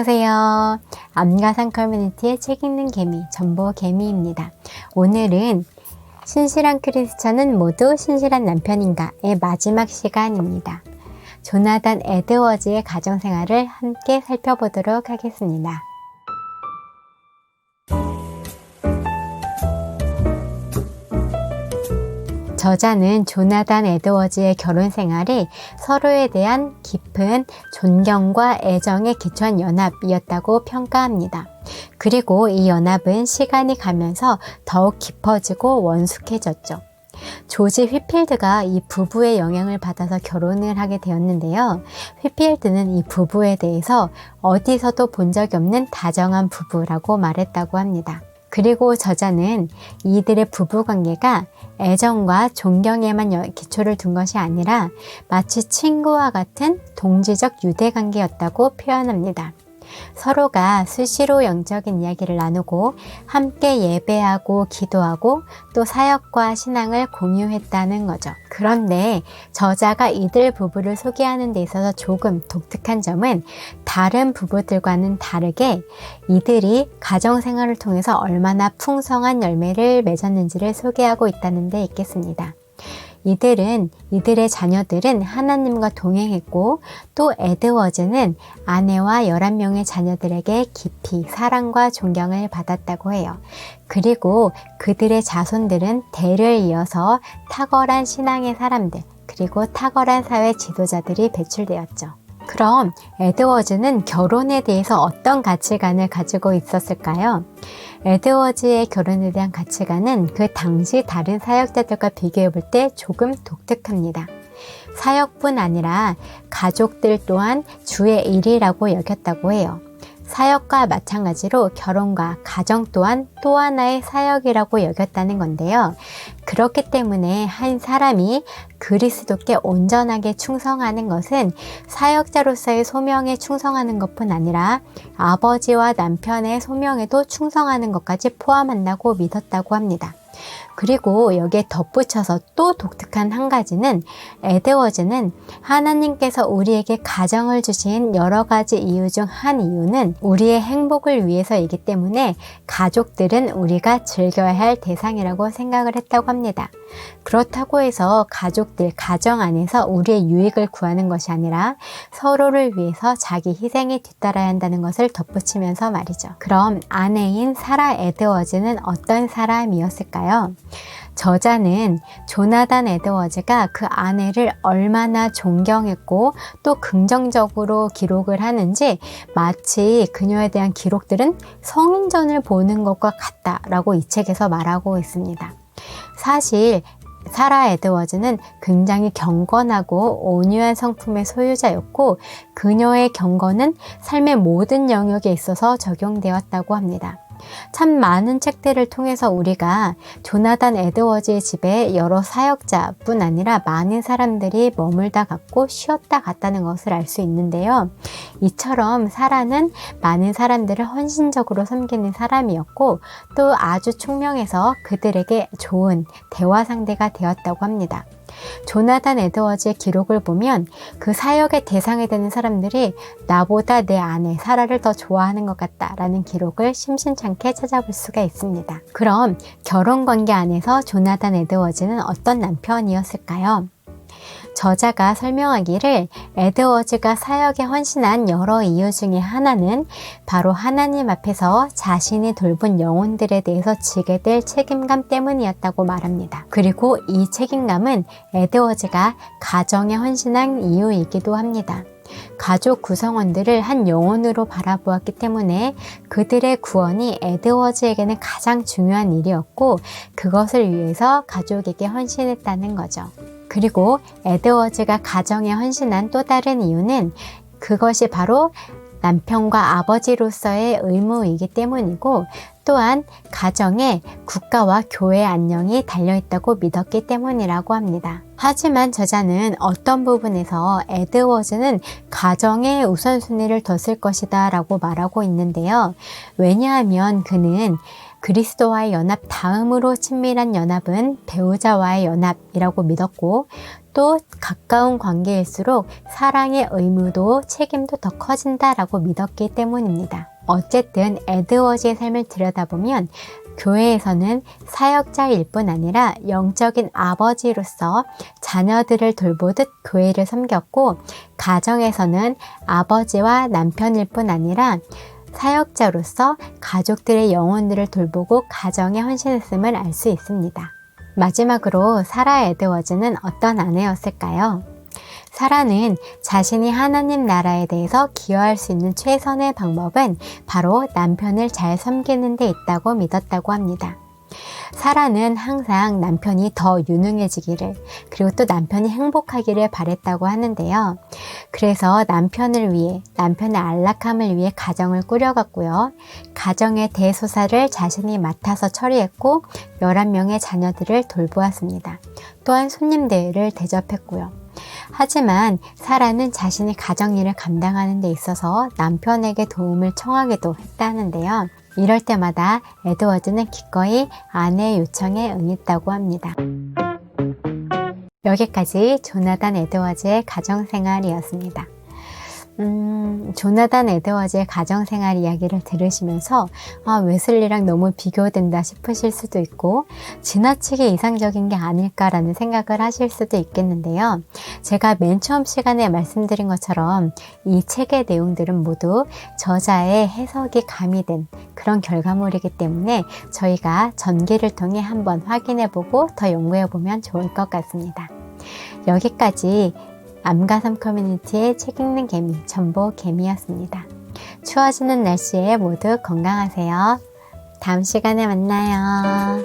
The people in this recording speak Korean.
안녕하세요. 암가상 커뮤니티의 책 읽는 개미, 전보개미입니다. 오늘은 신실한 크리스천은 모두 신실한 남편인가의 마지막 시간입니다. 조나단 에드워즈의 가정생활을 함께 살펴보도록 하겠습니다. 저자는 조나단 에드워즈의 결혼 생활이 서로에 대한 깊은 존경과 애정에 기초한 연합이었다고 평가합니다. 그리고 이 연합은 시간이 가면서 더욱 깊어지고 원숙해졌죠. 조지 휘필드가 이 부부의 영향을 받아서 결혼을 하게 되었는데요. 휘필드는 이 부부에 대해서 어디서도 본 적이 없는 다정한 부부라고 말했다고 합니다. 그리고 저자는 이들의 부부관계가 애정과 존경에만 기초를 둔 것이 아니라 마치 친구와 같은 동지적 유대관계였다고 표현합니다. 서로가 수시로 영적인 이야기를 나누고 함께 예배하고 기도하고 또 사역과 신앙을 공유했다는 거죠. 그런데 저자가 이들 부부를 소개하는 데 있어서 조금 독특한 점은 다른 부부들과는 다르게 이들이 가정생활을 통해서 얼마나 풍성한 열매를 맺었는지를 소개하고 있다는 데 있겠습니다. 이들의 자녀들은 하나님과 동행했고 또 에드워즈는 아내와 11명의 자녀들에게 깊이 사랑과 존경을 받았다고 해요. 그리고 그들의 자손들은 대를 이어서 탁월한 신앙의 사람들 그리고 탁월한 사회 지도자들이 배출되었죠. 그럼 에드워즈는 결혼에 대해서 어떤 가치관을 가지고 있었을까요? 에드워즈의 결혼에 대한 가치관은 그 당시 다른 사역자들과 비교해 볼 때 조금 독특합니다. 사역뿐 아니라 가족들 또한 주의 일이라고 여겼다고 해요. 사역과 마찬가지로 결혼과 가정 또한 또 하나의 사역이라고 여겼다는 건데요. 그렇기 때문에 한 사람이 그리스도께 온전하게 충성하는 것은 사역자로서의 소명에 충성하는 것뿐 아니라 아버지와 남편의 소명에도 충성하는 것까지 포함한다고 믿었다고 합니다. 그리고 여기에 덧붙여서 또 독특한 한 가지는 에드워즈는 하나님께서 우리에게 가정을 주신 여러 가지 이유 중 한 이유는 우리의 행복을 위해서이기 때문에 가족들은 우리가 즐겨야 할 대상이라고 생각을 했다고 합니다. 그렇다고 해서 가족들, 가정 안에서 우리의 유익을 구하는 것이 아니라 서로를 위해서 자기 희생에 뒤따라야 한다는 것을 덧붙이면서 말이죠. 그럼 아내인 사라 에드워즈는 어떤 사람이었을까요? 저자는 조나단 에드워즈가 그 아내를 얼마나 존경했고 또 긍정적으로 기록을 하는지 마치 그녀에 대한 기록들은 성인전을 보는 것과 같다라고 이 책에서 말하고 있습니다. 사실 사라 에드워즈는 굉장히 경건하고 온유한 성품의 소유자였고 그녀의 경건은 삶의 모든 영역에 있어서 적용되었다고 합니다. 참 많은 책들을 통해서 우리가 조나단 에드워즈의 집에 여러 사역자뿐 아니라 많은 사람들이 머물다 갔고 쉬었다 갔다는 것을 알 수 있는데요. 이처럼 사라는 많은 사람들을 헌신적으로 섬기는 사람이었고 또 아주 총명해서 그들에게 좋은 대화 상대가 되었다고 합니다. 조나단 에드워즈의 기록을 보면 그 사역의 대상이 되는 사람들이 나보다 내 아내 사라를 더 좋아하는 것 같다라는 기록을 심심찮게 찾아볼 수가 있습니다. 그럼 결혼관계 안에서 조나단 에드워즈는 어떤 남편이었을까요? 저자가 설명하기를 에드워즈가 사역에 헌신한 여러 이유 중에 하나는 바로 하나님 앞에서 자신이 돌본 영혼들에 대해서 지게 될 책임감 때문이었다고 말합니다. 그리고 이 책임감은 에드워즈가 가정에 헌신한 이유이기도 합니다. 가족 구성원들을 한 영혼으로 바라보았기 때문에 그들의 구원이 에드워즈에게는 가장 중요한 일이었고 그것을 위해서 가족에게 헌신했다는 거죠. 그리고 에드워즈가 가정에 헌신한 또 다른 이유는 그것이 바로 남편과 아버지로서의 의무이기 때문이고 또한 가정에 국가와 교회의 안녕이 달려있다고 믿었기 때문이라고 합니다. 하지만 저자는 어떤 부분에서 에드워즈는 가정의 우선순위를 뒀을 것이다 라고 말하고 있는데요. 왜냐하면 그는 그리스도와의 연합 다음으로 친밀한 연합은 배우자와의 연합이라고 믿었고, 또 가까운 관계일수록 사랑의 의무도 책임도 더 커진다라고 믿었기 때문입니다. 어쨌든 에드워즈의 삶을 들여다보면 교회에서는 사역자일 뿐 아니라 영적인 아버지로서 자녀들을 돌보듯 교회를 섬겼고, 가정에서는 아버지와 남편일 뿐 아니라 사역자로서 가족들의 영혼들을 돌보고 가정에 헌신했음을 알 수 있습니다. 마지막으로 사라 에드워즈는 어떤 아내였을까요? 사라는 자신이 하나님 나라에 대해서 기여할 수 있는 최선의 방법은 바로 남편을 잘 섬기는 데 있다고 믿었다고 합니다. 사라는 항상 남편이 더 유능해지기를, 그리고 또 남편이 행복하기를 바랬다고 하는데요. 그래서 남편을 위해, 남편의 안락함을 위해 가정을 꾸려갔고요. 가정의 대소사를 자신이 맡아서 처리했고 11명의 자녀들을 돌보았습니다. 또한 손님들을 대접했고요. 하지만 사라는 자신이 가정일을 감당하는 데 있어서 남편에게 도움을 청하기도 했다는데요. 이럴 때마다 에드워즈는 기꺼이 아내의 요청에 응했다고 합니다. 여기까지 조나단 에드워즈의 가정생활이었습니다. 조나단 에드워즈의 가정생활 이야기를 들으시면서 웨슬리랑 너무 비교된다 싶으실 수도 있고 지나치게 이상적인 게 아닐까라는 생각을 하실 수도 있겠는데요. 제가 맨 처음 시간에 말씀드린 것처럼 이 책의 내용들은 모두 저자의 해석이 가미된 그런 결과물이기 때문에 저희가 전기를 통해 한번 확인해보고 더 연구해보면 좋을 것 같습니다. 여기까지 암가삼 커뮤니티의 책 읽는 개미, 전보 개미였습니다. 추워지는 날씨에 모두 건강하세요. 다음 시간에 만나요.